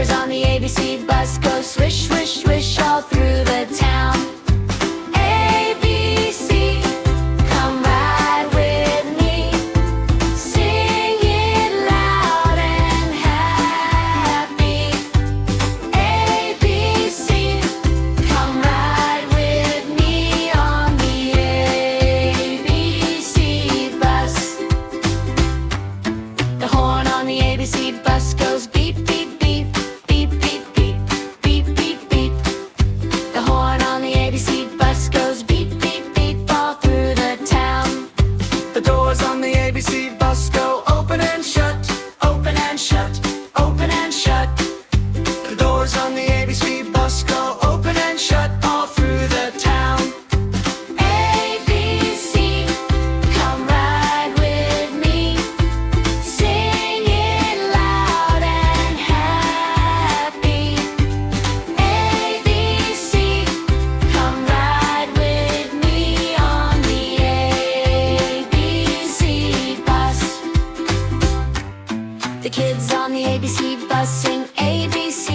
Shoppers on the ABC bus go swish, swish, swish all through the town. ABC, come ride with me. Sing it loud and happy. ABC, come ride with me on the ABC bus. The horn on the ABC bus goes beep, beep, beep, beep, beep, beep, beep, beep, beep. The horn on the ABC bus goes beep, beep, beep all through the town. The doors on the ABC bus go open and shut, open and shut, open and shut. The doors on the ABC bus go open and shut all through the town. ABC, come ride with me. Sing it loud and happy. ABC, come ride with me on the ABC bus. The kids on the ABC bus sing ABC.